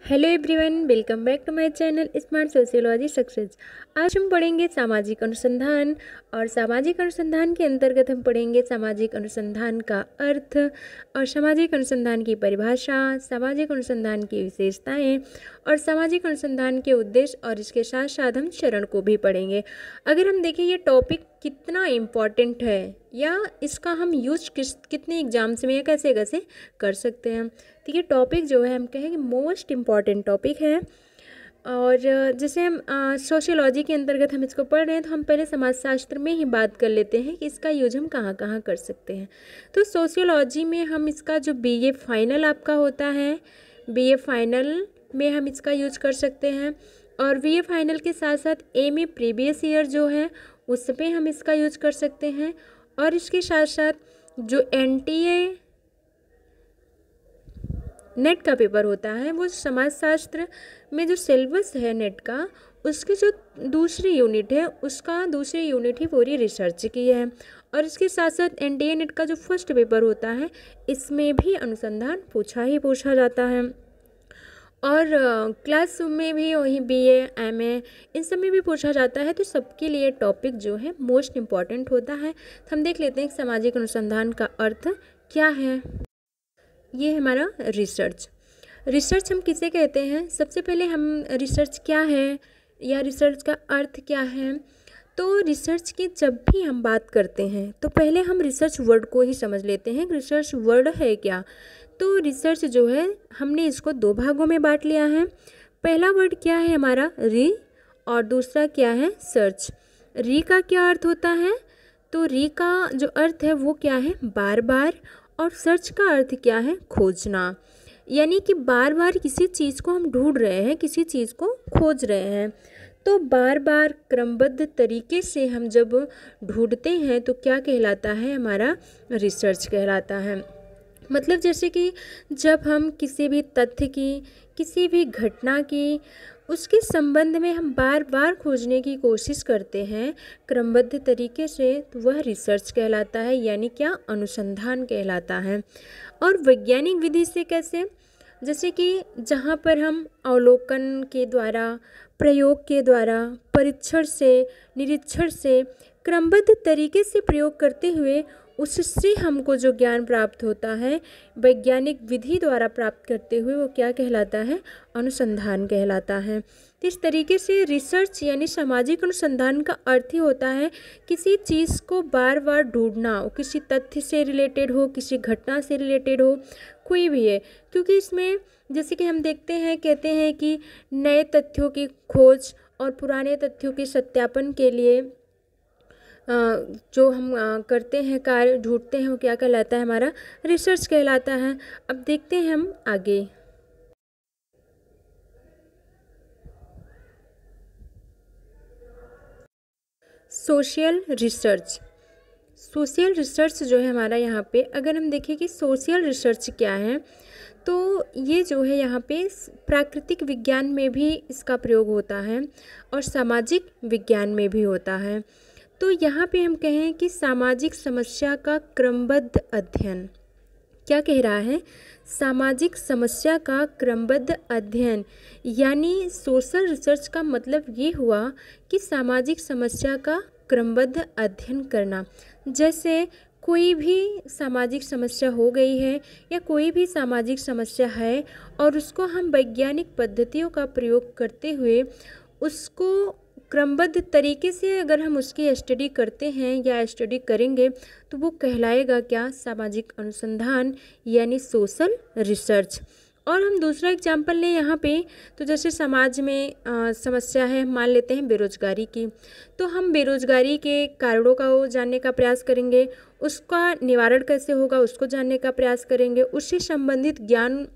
Hello everyone, welcome back to my channel smart sociology success. आज हम पढ़ेंगे सामाजिक अनुसंधान और सामाजिक अनुसंधान के अंतर्गत हम पढ़ेंगे सामाजिक अनुसंधान का अर्थ और सामाजिक अनुसंधान की परिभाषा, सामाजिक अनुसंधान की विशेषताएं और सामाजिक अनुसंधान के उद्देश्य, और इसके साथ साथ हम चरण को भी पढ़ेंगे। अगर हम देखें ये टॉपिक कितना इम्पॉर्टेंट है या इसका हम यूज कितने एग्जाम्स में या कैसे कैसे कर सकते हैं, तो ये टॉपिक जो है हम कहेंगे मोस्ट इम्पॉर्टेंट टॉपिक है। और जैसे हम सोशियोलॉजी के अंतर्गत हम इसको पढ़ रहे हैं, तो हम पहले समाजशास्त्र में ही बात कर लेते हैं कि इसका यूज हम कहाँ कहाँ कर सकते हैं। तो सोशियोलॉजी में हम इसका जो बीए फाइनल आपका होता है, बीए फाइनल में हम इसका यूज कर सकते हैं, और बीए फाइनल के साथ साथ एमए प्रीवियस ईयर जो है उसमें हम इसका यूज कर सकते हैं। और इसके साथ साथ जो एनटीए नेट का पेपर होता है, वो समाजशास्त्र में जो सिलेबस है नेट का, उसकी जो दूसरी यूनिट है, उसका दूसरी यूनिट ही पूरी रिसर्च की है। और इसके साथ साथ एनटीए नेट का जो फर्स्ट पेपर होता है, इसमें भी अनुसंधान पूछा जाता है। और क्लास में भी वही बीए एमए इन सब में भी पूछा जाता है। तो सबके लिए टॉपिक जो है मोस्ट इम्पॉर्टेंट होता है। तो हम देख लेते हैं कि सामाजिक अनुसंधान का अर्थ क्या है। ये हमारा रिसर्च हम किसे कहते हैं। सबसे पहले हम रिसर्च क्या है या रिसर्च का अर्थ क्या है। तो रिसर्च की जब भी हम बात करते हैं तो पहले हम रिसर्च वर्ड को ही समझ लेते हैं। रिसर्च वर्ड है क्या। तो रिसर्च जो है हमने इसको दो भागों में बांट लिया है। पहला वर्ड क्या है हमारा री, और दूसरा क्या है सर्च। री का क्या अर्थ होता है, तो री का जो अर्थ है वो क्या है बार बार, और सर्च का अर्थ क्या है खोजना। यानी कि बार बार किसी चीज़ को हम ढूंढ रहे हैं, किसी चीज़ को खोज रहे हैं। तो बार बार क्रमबद्ध तरीके से हम जब ढूंढते हैं तो क्या कहलाता है, हमारा रिसर्च कहलाता है। मतलब जैसे कि जब हम किसी भी तथ्य की, किसी भी घटना की, उसके संबंध में हम बार बार खोजने की कोशिश करते हैं क्रमबद्ध तरीके से, तो वह रिसर्च कहलाता है, यानी क्या अनुसंधान कहलाता है। और वैज्ञानिक विधि से कैसे, जैसे कि जहाँ पर हम अवलोकन के द्वारा, प्रयोग के द्वारा, परीक्षण से, निरीक्षण से क्रमबद्ध तरीके से प्रयोग करते हुए उससे हमको जो ज्ञान प्राप्त होता है वैज्ञानिक विधि द्वारा प्राप्त करते हुए, वो क्या कहलाता है, अनुसंधान कहलाता है। तो इस तरीके से रिसर्च यानी सामाजिक अनुसंधान का अर्थ ही होता है किसी चीज़ को बार बार ढूंढना, वो किसी तथ्य से रिलेटेड हो, किसी घटना से रिलेटेड हो, कोई भी है। क्योंकि इसमें जैसे कि हम देखते हैं, कहते हैं कि नए तथ्यों की खोज और पुराने तथ्यों के सत्यापन के लिए जो हम करते हैं, कार्य ढूंढते हैं, वो क्या कहलाता है, हमारा रिसर्च कहलाता है। अब देखते हैं हम आगे। सोशल रिसर्च जो है हमारा, यहाँ पे अगर हम देखें कि सोशल रिसर्च क्या है, तो ये जो है यहाँ पे प्राकृतिक विज्ञान में भी इसका प्रयोग होता है और सामाजिक विज्ञान में भी होता है। तो यहाँ पे हम कहें कि सामाजिक समस्या का क्रमबद्ध अध्ययन, क्या कह रहा है, सामाजिक समस्या का क्रमबद्ध अध्ययन, यानी सोशल रिसर्च का मतलब ये हुआ कि सामाजिक समस्या का क्रमबद्ध अध्ययन करना। जैसे कोई भी सामाजिक समस्या हो गई है या कोई भी सामाजिक समस्या है, और उसको हम वैज्ञानिक पद्धतियों का प्रयोग करते हुए उसको क्रमबद्ध तरीके से अगर हम उसकी स्टडी करते हैं या स्टडी करेंगे, तो वो कहलाएगा क्या, सामाजिक अनुसंधान यानी सोशल रिसर्च। और हम दूसरा एग्जाम्पल लें यहाँ पे, तो जैसे समाज में समस्या है, मान लेते हैं बेरोजगारी की, तो हम बेरोजगारी के कारणों का जानने का प्रयास करेंगे, उसका निवारण कैसे होगा उसको जानने का प्रयास करेंगे, उससे संबंधित ज्ञान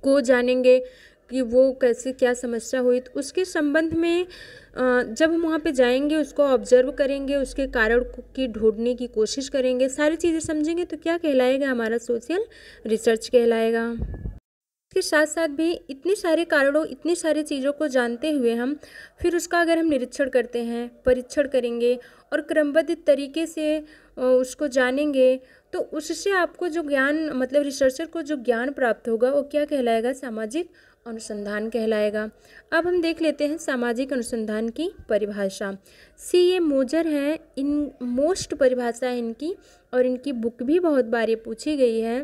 को जानेंगे कि वो कैसे क्या समस्या हुई। तो उसके संबंध में जब हम वहाँ पे जाएंगे, उसको ऑब्जर्व करेंगे, उसके कारण की ढूंढने की कोशिश करेंगे, सारी चीज़ें समझेंगे, तो क्या कहलाएगा, हमारा सोशल रिसर्च कहलाएगा। इसके साथ साथ भी इतने सारे कारणों, इतनी सारी चीज़ों को जानते हुए हम फिर उसका अगर हम निरीक्षण करते हैं, परीक्षण करेंगे और क्रमबद्ध तरीके से उसको जानेंगे, तो उससे आपको जो ज्ञान मतलब रिसर्चर को जो ज्ञान प्राप्त होगा वो क्या कहलाएगा, सामाजिक अनुसंधान कहलाएगा। अब हम देख लेते हैं सामाजिक अनुसंधान की परिभाषा। C.A. मोजर हैं, इन मोस्ट परिभाषा है इनकी, और इनकी बुक भी बहुत बार ये पूछी गई है।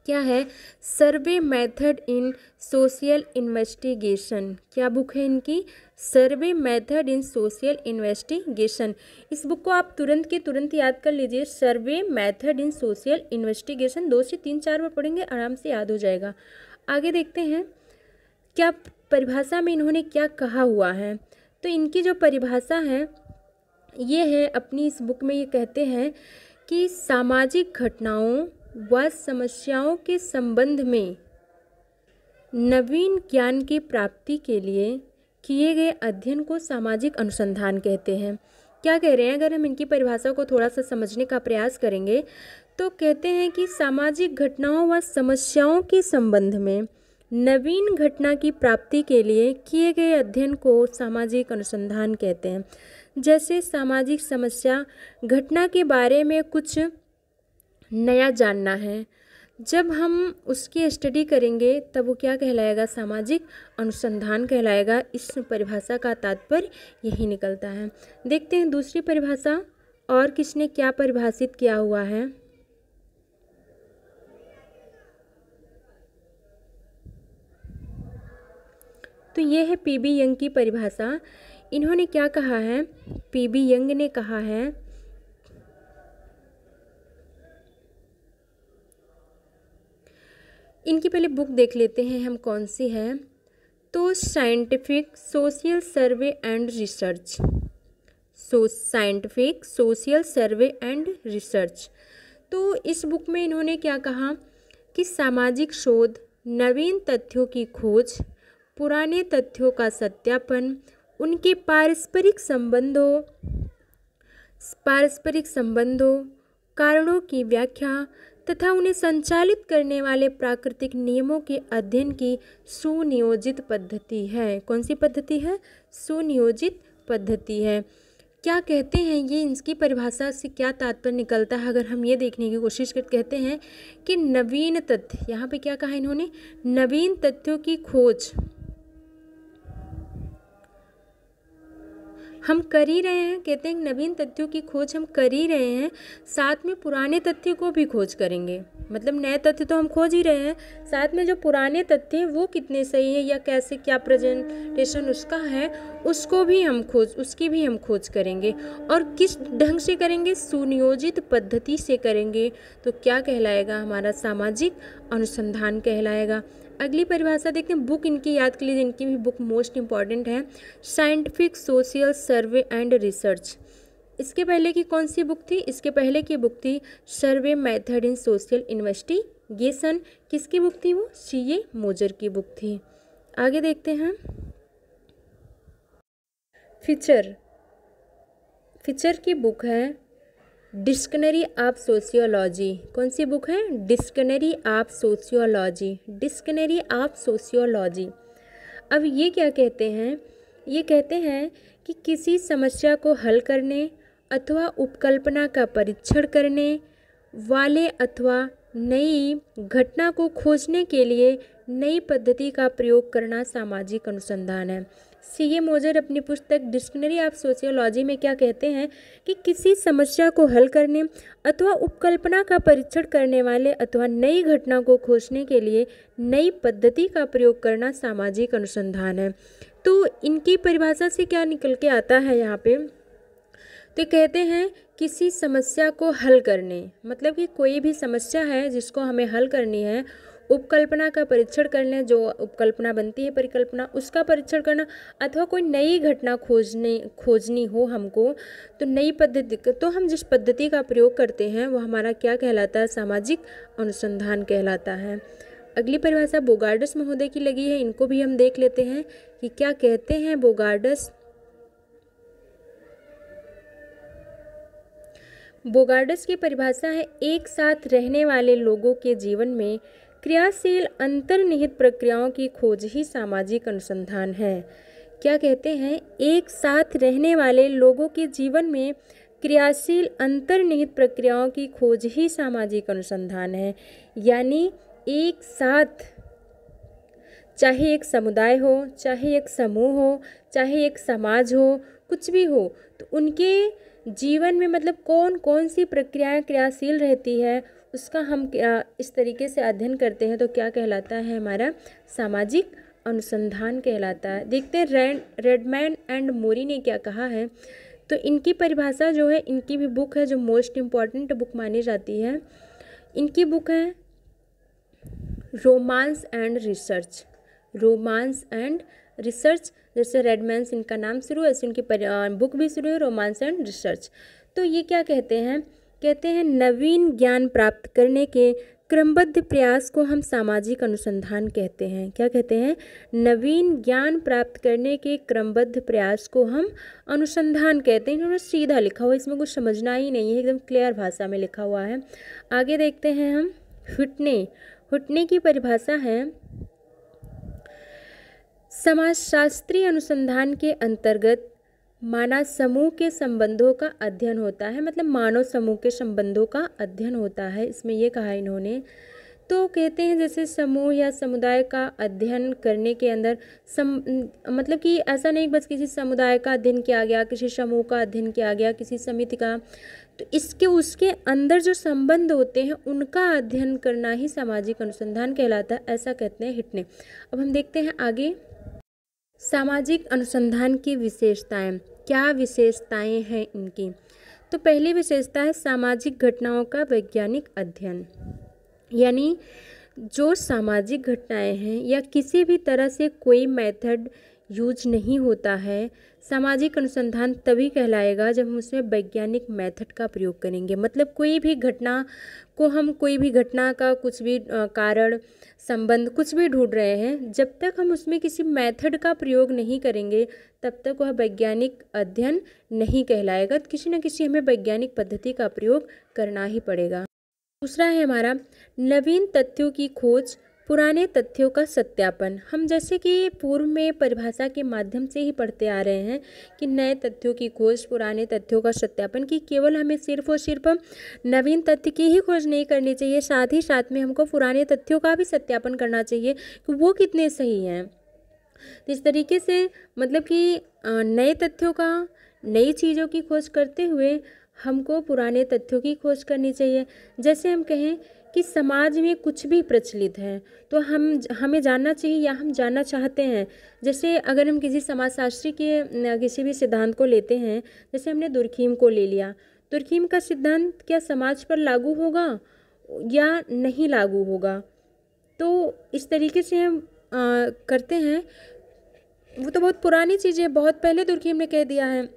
क्या है, survey method in social investigation. क्या बुक है इनकी, survey method in social investigation. इस बुक को आप तुरंत के तुरंत याद कर लीजिए, survey method in social investigation. 2 से 3-4 बार पढ़ेंगे आराम से याद हो जाएगा। आगे देखते हैं क्या परिभाषा में इन्होंने क्या कहा हुआ है। तो इनकी जो परिभाषा है ये है, अपनी इस बुक में ये कहते हैं कि सामाजिक घटनाओं व समस्याओं के संबंध में नवीन ज्ञान की प्राप्ति के लिए किए गए अध्ययन को सामाजिक अनुसंधान कहते हैं। क्या कह रहे हैं, अगर हम इनकी परिभाषा को थोड़ा सा समझने का प्रयास करेंगे तो कहते हैं कि सामाजिक घटनाओं व समस्याओं के संबंध में नवीन घटना की प्राप्ति के लिए किए गए अध्ययन को सामाजिक अनुसंधान कहते हैं। जैसे सामाजिक समस्या घटना के बारे में कुछ नया जानना है, जब हम उसकी स्टडी करेंगे तब वो क्या कहलाएगा, सामाजिक अनुसंधान कहलाएगा। इस परिभाषा का तात्पर्य यही निकलता है। देखते हैं दूसरी परिभाषा और किसने क्या परिभाषित किया हुआ है। तो ये है P.B. यंग की परिभाषा। इन्होंने क्या कहा है, P.B. यंग ने कहा है इनकी पहले बुक देख लेते हैं हम कौन सी है। तो scientific social survey and research, scientific social survey and research. तो इस बुक में इन्होंने क्या कहा कि सामाजिक शोध, नवीन तथ्यों की खोज, पुराने तथ्यों का सत्यापन, उनके पारस्परिक संबंधों, कारणों की व्याख्या तथा उन्हें संचालित करने वाले प्राकृतिक नियमों के अध्ययन की सुनियोजित पद्धति है। कौन सी पद्धति है, सुनियोजित पद्धति है। क्या कहते हैं ये, इसकी परिभाषा से क्या तात्पर्य निकलता है, अगर हम ये देखने की कोशिश करते, कहते हैं कि नवीन तथ्य, यहाँ पे क्या कहा इन्होंने, नवीन तथ्यों की खोज हम कर ही रहे हैं। कहते हैं नवीन तथ्यों की खोज हम कर ही रहे हैं, साथ में पुराने तथ्य को भी खोज करेंगे। मतलब नए तथ्य तो हम खोज ही रहे हैं, साथ में जो पुराने तथ्य हैं वो कितने सही है या कैसे क्या प्रेजेंटेशन उसका है उसकी भी हम खोज करेंगे। और किस ढंग से करेंगे, सुनियोजित पद्धति से करेंगे। तो क्या कहलाएगा, हमारा सामाजिक अनुसंधान कहलाएगा। अगली परिभाषा देखते हैं, बुक इनकी याद कर लीजिए, इनकी भी बुक मोस्ट इंपॉर्टेंट है, scientific social survey and research. इसके पहले की कौन सी बुक थी, इसके पहले की बुक थी survey method in social investigation. किसकी बुक थी वो, C.A. मोजर की बुक थी। आगे देखते हैं फिचर की बुक है डिक्शनरी ऑफ सोशियोलॉजी। कौन सी बुक है, डिक्शनरी ऑफ सोशियोलॉजी। अब ये क्या कहते हैं, ये कहते हैं कि किसी समस्या को हल करने अथवा उपकल्पना का परीक्षण करने वाले अथवा नई घटना को खोजने के लिए नई पद्धति का प्रयोग करना सामाजिक अनुसंधान है। C.A. मोजर अपनी पुस्तक डिक्शनरी ऑफ सोशियोलॉजी में क्या कहते हैं कि किसी समस्या को हल करने अथवा उपकल्पना का परीक्षण करने वाले अथवा नई घटना को खोजने के लिए नई पद्धति का प्रयोग करना सामाजिक अनुसंधान है। तो इनकी परिभाषा से क्या निकल के आता है यहाँ पे, तो कहते हैं किसी समस्या को हल करने, मतलब कि कोई भी समस्या है जिसको हमें हल करनी है, उपकल्पना का परीक्षण करना, जो उपकल्पना बनती है परिकल्पना उसका परीक्षण करना, अथवा कोई नई घटना खोजनी हो हमको, तो नई पद्धति, तो हम जिस पद्धति का प्रयोग करते हैं वो हमारा क्या कहलाता है, सामाजिक अनुसंधान कहलाता है। अगली परिभाषा बोगार्डस महोदय की लगी है, इनको भी हम देख लेते हैं कि क्या कहते हैं बोगार्डस की परिभाषा है, एक साथ रहने वाले लोगों के जीवन में क्रियाशील अंतर्निहित प्रक्रियाओं की खोज ही सामाजिक अनुसंधान है। क्या कहते हैं, एक साथ रहने वाले लोगों के जीवन में क्रियाशील अंतर्निहित प्रक्रियाओं की खोज ही सामाजिक अनुसंधान है। यानी एक साथ, चाहे एक समुदाय हो, चाहे एक समूह हो, चाहे एक समाज हो, कुछ भी हो, तो उनके जीवन में मतलब कौन कौन सी प्रक्रियाएं क्रियाशील रहती है, उसका हम इस तरीके से अध्ययन करते हैं तो क्या कहलाता है, हमारा सामाजिक अनुसंधान कहलाता है। देखते हैं रेडमैन एंड मोरी ने क्या कहा है। तो इनकी परिभाषा जो है, इनकी भी बुक है जो मोस्ट इम्पॉर्टेंट बुक मानी जाती है। इनकी बुक है romance and research. Romance and research, जैसे रेडमैन इनका नाम शुरू है, ऐसे इनकी बुक भी शुरू है, रोमांस एंड रिसर्च। तो ये क्या कहते हैं, कहते हैं नवीन ज्ञान प्राप्त करने के क्रमबद्ध प्रयास को हम सामाजिक अनुसंधान कहते हैं। क्या कहते हैं, नवीन ज्ञान प्राप्त करने के क्रमबद्ध प्रयास को हम अनुसंधान कहते हैं। इन्होंने सीधा लिखा हुआ, इसमें कुछ समझना ही नहीं है, एकदम क्लियर भाषा में लिखा हुआ है। आगे देखते हैं हम हुटने की परिभाषा है, समाजशास्त्रीय अनुसंधान के अंतर्गत मानव समूह के संबंधों का अध्ययन होता है, मतलब मानव समूह के संबंधों का अध्ययन होता है, इसमें ये कहा इन्होंने। तो कहते हैं जैसे समूह या समुदाय का अध्ययन करने के अंदर मतलब कि ऐसा नहीं बस किसी समुदाय का अध्ययन किया गया, किसी समूह का अध्ययन किया गया, किसी समिति का, तो इसके उसके अंदर जो संबंध होते हैं उनका अध्ययन करना ही सामाजिक अनुसंधान कहलाता है, ऐसा कहते हैं हिटने। अब हम देखते हैं आगे, सामाजिक अनुसंधान की विशेषताएं, क्या विशेषताएं हैं इनकी। तो पहली विशेषता है सामाजिक घटनाओं का वैज्ञानिक अध्ययन। यानी जो सामाजिक घटनाएं हैं या किसी भी तरह से कोई मेथड यूज नहीं होता है, सामाजिक अनुसंधान तभी कहलाएगा जब हम उसमें वैज्ञानिक मेथड का प्रयोग करेंगे। मतलब कोई भी घटना को हम, कोई भी घटना का कुछ भी कारण संबंध कुछ भी ढूंढ रहे हैं, जब तक हम उसमें किसी मेथड का प्रयोग नहीं करेंगे तब तक वह वैज्ञानिक अध्ययन नहीं कहलाएगा। तो किसी न किसी हमें वैज्ञानिक पद्धति का प्रयोग करना ही पड़ेगा। दूसरा है हमारा नवीन तथ्यों की खोज, पुराने तथ्यों का सत्यापन। हम जैसे कि पूर्व में परिभाषा के माध्यम से ही पढ़ते आ रहे हैं कि नए तथ्यों की खोज, पुराने तथ्यों का सत्यापन, कि केवल हमें सिर्फ और सिर्फ नवीन तथ्य की ही खोज नहीं करनी चाहिए, साथ ही साथ में हमको पुराने तथ्यों का भी सत्यापन करना चाहिए कि वो कितने सही हैं। तो इस तरीके से मतलब कि नए तथ्यों का, नई चीज़ों की खोज करते हुए हमको पुराने तथ्यों की खोज करनी चाहिए। जैसे हम कहें कि समाज में कुछ भी प्रचलित है तो हमें जानना चाहिए या हम जानना चाहते हैं। जैसे अगर हम किसी समाजशास्त्री के किसी भी सिद्धांत को लेते हैं, जैसे हमने दुर्खीम को ले लिया, दुर्खीम का सिद्धांत क्या समाज पर लागू होगा या नहीं लागू होगा, तो इस तरीके से हम करते हैं। वो तो बहुत पुरानी चीज़ है, बहुत पहले दुर्खीम ने कह दिया है,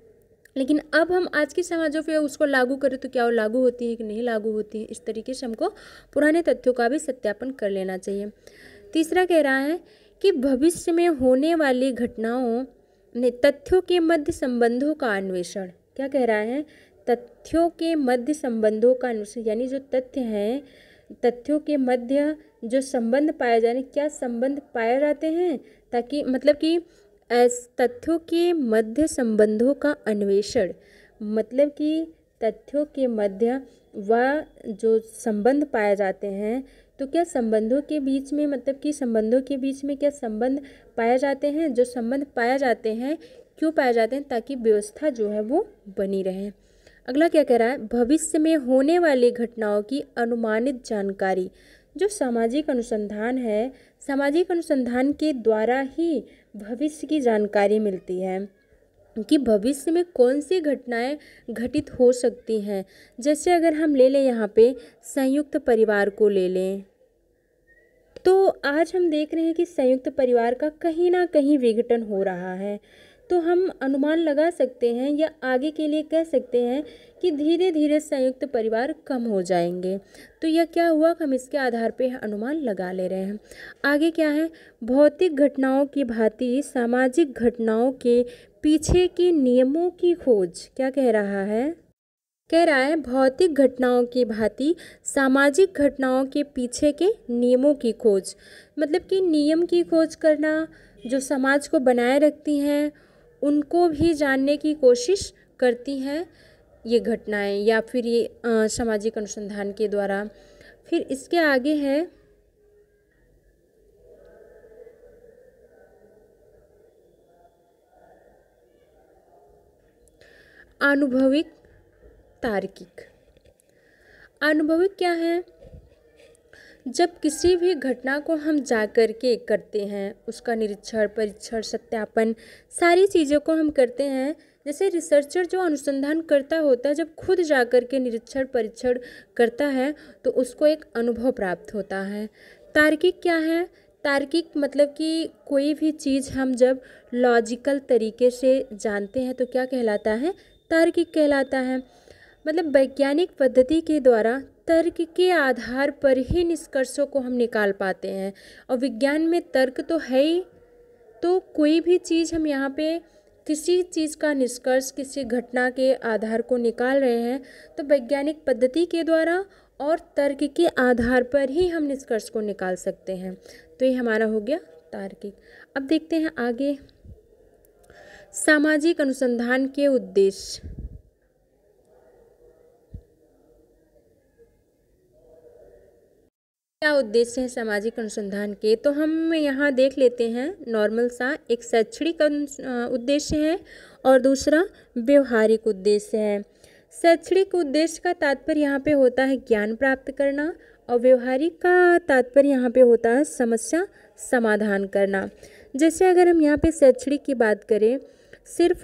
लेकिन अब हम आज के समाजों पे उसको लागू करें तो क्या वो लागू होती है कि नहीं लागू होती है। इस तरीके से हमको पुराने तथ्यों का भी सत्यापन कर लेना चाहिए। तीसरा कह रहा है कि भविष्य में होने वाली घटनाओं ने तथ्यों के मध्य संबंधों का अन्वेषण। क्या कह रहा है, तथ्यों के मध्य संबंधों का अन्वेषण, यानी जो तथ्य हैं, तथ्यों के मध्य जो संबंध पाए जाने, क्या संबंध पाए जाते हैं, ताकि मतलब कि तथ्यों के मध्य संबंधों का अन्वेषण, मतलब कि तथ्यों के मध्य वह जो संबंध पाए जाते हैं, तो क्या संबंधों के बीच में, मतलब कि संबंधों के बीच में क्या संबंध पाए जाते हैं, जो संबंध पाए जाते हैं क्यों पाए जाते हैं, ताकि व्यवस्था जो है वो बनी रहे। अगला क्या कह रहा है, भविष्य में होने वाली घटनाओं की अनुमानित जानकारी। जो सामाजिक अनुसंधान है, सामाजिक अनुसंधान के द्वारा ही भविष्य की जानकारी मिलती है कि भविष्य में कौन सी घटनाएं घटित हो सकती हैं। जैसे अगर हम ले लें यहाँ पे संयुक्त परिवार को ले लें, तो आज हम देख रहे हैं कि संयुक्त परिवार का कहीं ना कहीं विघटन हो रहा है। तो हम अनुमान लगा सकते हैं या आगे के लिए कह सकते हैं कि धीरे धीरे संयुक्त परिवार कम हो जाएंगे। तो यह क्या हुआ, हम इसके आधार पे अनुमान लगा ले रहे हैं। आगे क्या है, भौतिक घटनाओं की भांति सामाजिक घटनाओं के पीछे के नियमों की खोज। क्या कह रहा है, कह रहा है भौतिक घटनाओं की भांति सामाजिक घटनाओं के पीछे के नियमों की खोज। मतलब कि नियम की खोज करना, जो समाज को बनाए रखती हैं उनको भी जानने की कोशिश करती हैं। ये घटनाएं या फिर ये सामाजिक अनुसंधान के द्वारा। फिर इसके आगे है अनुभविक तार्किक। अनुभविक क्या है? जब किसी भी घटना को हम जा कर के करते हैं, उसका निरीक्षण, परीक्षण, सत्यापन, सारी चीज़ों को हम करते हैं। जैसे रिसर्चर जो अनुसंधान करता होता है, जब खुद जा कर के निरीक्षण परीक्षण करता है तो उसको एक अनुभव प्राप्त होता है। तार्किक क्या है? तार्किक मतलब कि कोई भी चीज़ हम जब लॉजिकल तरीके से जानते हैं तो क्या कहलाता है? तार्किक कहलाता है। मतलब वैज्ञानिक पद्धति के द्वारा तर्क के आधार पर ही निष्कर्षों को हम निकाल पाते हैं। और विज्ञान में तर्क तो है ही, तो कोई भी चीज़ हम यहाँ पे किसी चीज़ का निष्कर्ष किसी घटना के आधार को निकाल रहे हैं तो वैज्ञानिक पद्धति के द्वारा और तर्क के आधार पर ही हम निष्कर्ष को निकाल सकते हैं। तो ये हमारा हो गया तार्किक। अब देखते हैं आगे, सामाजिक अनुसंधान के उद्देश्य। क्या उद्देश्य है सामाजिक अनुसंधान के? तो हम यहाँ देख लेते हैं नॉर्मल सा। एक शैक्षणिक उद्देश्य है और दूसरा व्यवहारिक उद्देश्य है। शैक्षणिक उद्देश्य का तात्पर्य यहाँ पे होता है ज्ञान प्राप्त करना और व्यवहारिक का तात्पर्य यहाँ पे होता है समस्या समाधान करना। जैसे अगर हम यहाँ पे शैक्षणिक की बात करें, सिर्फ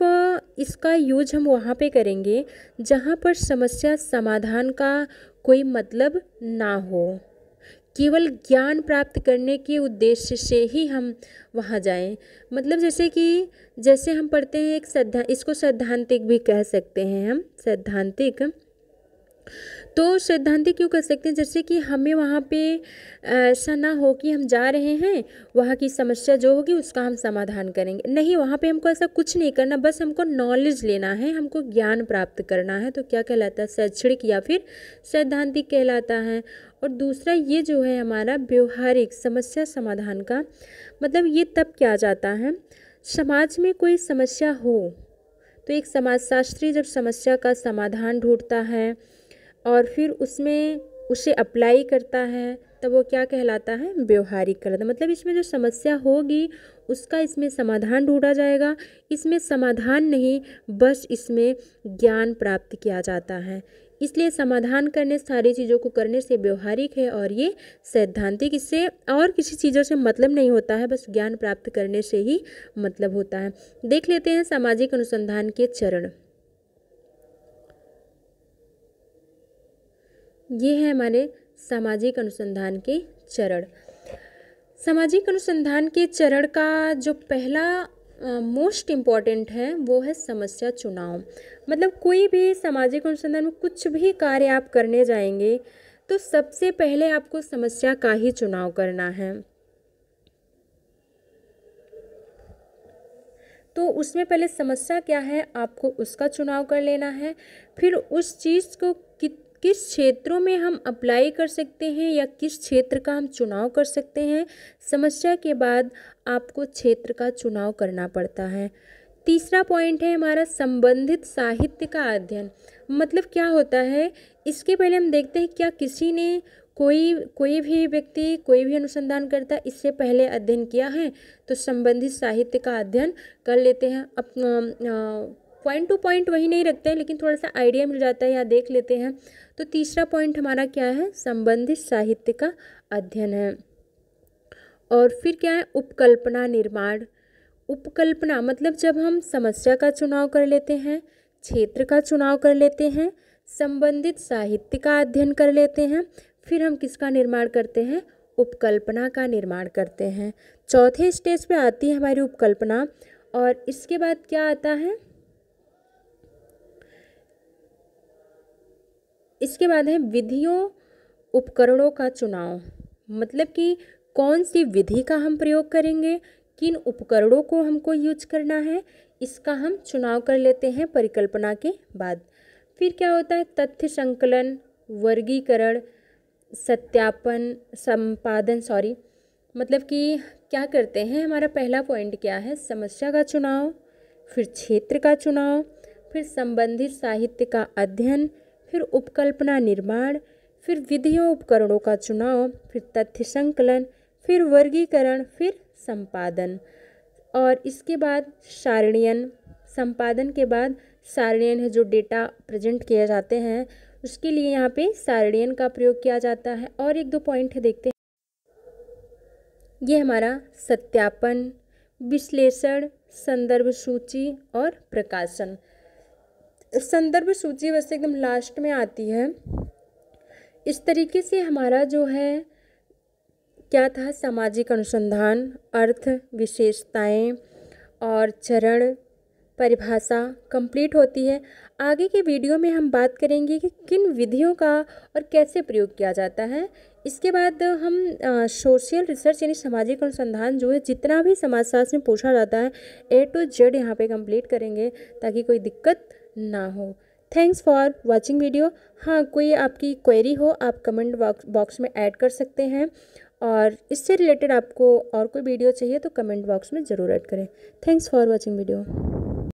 इसका यूज हम वहाँ पे करेंगे जहाँ पर समस्या समाधान का कोई मतलब ना हो, केवल ज्ञान प्राप्त करने के उद्देश्य से ही हम वहाँ जाएं। मतलब जैसे हम पढ़ते हैं इसको सैद्धांतिक भी कह सकते हैं हम, सैद्धांतिक। तो सैद्धांतिक क्यों कर सकते हैं? जैसे कि हमें वहाँ पे ऐसा ना हो कि हम जा रहे हैं, वहाँ की समस्या जो होगी उसका हम समाधान करेंगे। नहीं, वहाँ पे हमको ऐसा कुछ नहीं करना, बस हमको नॉलेज लेना है, हमको ज्ञान प्राप्त करना है। तो क्या कहलाता है? शैक्षणिक या फिर सैद्धांतिक कहलाता है। और दूसरा ये जो है हमारा व्यवहारिक, समस्या समाधान का मतलब ये तब क्या जाता है, समाज में कोई समस्या हो तो एक समाजशास्त्री जब समस्या का समाधान ढूंढता है और फिर उसमें उसे अप्लाई करता है तब वो क्या कहलाता है? व्यवहारिक कहलाता है। मतलब इसमें जो समस्या होगी उसका इसमें समाधान ढूंढा जाएगा। इसमें समाधान नहीं, बस इसमें ज्ञान प्राप्त किया जाता है। इसलिए समाधान करने, सारी चीज़ों को करने से व्यवहारिक है और ये सैद्धांतिक। इससे और किसी चीज़ों से मतलब नहीं होता है, बस ज्ञान प्राप्त करने से ही मतलब होता है। देख लेते हैं सामाजिक अनुसंधान के चरण। ये है हमारे सामाजिक अनुसंधान के चरण। सामाजिक अनुसंधान के चरण का जो पहला मोस्ट इम्पॉर्टेंट है वो है समस्या चुनाव। मतलब कोई भी सामाजिक अनुसंधान में कुछ भी कार्य आप करने जाएंगे तो सबसे पहले आपको समस्या का ही चुनाव करना है। तो उसमें पहले समस्या क्या है आपको उसका चुनाव कर लेना है। फिर उस चीज़ को किस क्षेत्रों में हम अप्लाई कर सकते हैं या किस क्षेत्र का हम चुनाव कर सकते हैं, समस्या के बाद आपको क्षेत्र का चुनाव करना पड़ता है। तीसरा पॉइंट है हमारा संबंधित साहित्य का अध्ययन। मतलब क्या होता है, इसके पहले हम देखते हैं क्या किसी ने कोई भी व्यक्ति कोई भी अनुसंधान करता है इससे पहले अध्ययन किया है। तो संबंधित साहित्य का अध्ययन कर लेते हैं। अपना पॉइंट टू पॉइंट वही नहीं रखते हैं लेकिन थोड़ा सा आइडिया मिल जाता है या देख लेते हैं। तो तीसरा पॉइंट हमारा क्या है? संबंधित साहित्य का अध्ययन है। और फिर क्या है? उपकल्पना निर्माण। उपकल्पना मतलब जब हम समस्या का चुनाव कर लेते हैं, क्षेत्र का चुनाव कर लेते हैं, संबंधित साहित्य का अध्ययन कर लेते हैं, फिर हम किसका निर्माण करते हैं? उपकल्पना का निर्माण करते हैं। चौथे स्टेज पे आती है हमारी उपकल्पना। और इसके बाद क्या आता है? इसके बाद है विधियों उपकरणों का चुनाव। मतलब कि कौन सी विधि का हम प्रयोग करेंगे, किन उपकरणों को हमको यूज करना है, इसका हम चुनाव कर लेते हैं परिकल्पना के बाद। फिर क्या होता है? तथ्य संकलन, वर्गीकरण, सत्यापन, संपादन। मतलब कि क्या करते हैं, हमारा पहला पॉइंट क्या है? समस्या का चुनाव, फिर क्षेत्र का चुनाव, फिर संबंधित साहित्य का अध्ययन, फिर उपकल्पना निर्माण, फिर विधियों उपकरणों का चुनाव, फिर तथ्य संकलन, फिर वर्गीकरण, फिर संपादन। और इसके बाद सारणीयन, संपादन के बाद सारणीयन है, जो डेटा प्रेजेंट किए जाते हैं उसके लिए यहाँ पे सारणीयन का प्रयोग किया जाता है। और एक दो पॉइंट है, देखते हैं। ये हमारा सत्यापन, विश्लेषण, संदर्भ सूची और प्रकाशन। संदर्भ सूची वैसे एकदम लास्ट में आती है। इस तरीके से हमारा जो है क्या था, सामाजिक अनुसंधान, अर्थ, विशेषताएं और चरण, परिभाषा कंप्लीट होती है। आगे के वीडियो में हम बात करेंगे कि किन विधियों का और कैसे प्रयोग किया जाता है। इसके बाद हम सोशल रिसर्च यानी सामाजिक अनुसंधान जो है, जितना भी समाजशास्त्र में पूछा जाता है A to Z यहाँ पे कंप्लीट करेंगे ताकि कोई दिक्कत ना हो। Thanks for watching video. हाँ, कोई आपकी क्वेरी हो आप कमेंट बॉक्स में ऐड कर सकते हैं, और इससे रिलेटेड आपको और कोई वीडियो चाहिए तो कमेंट बॉक्स में ज़रूर ऐड करें। Thanks for watching video.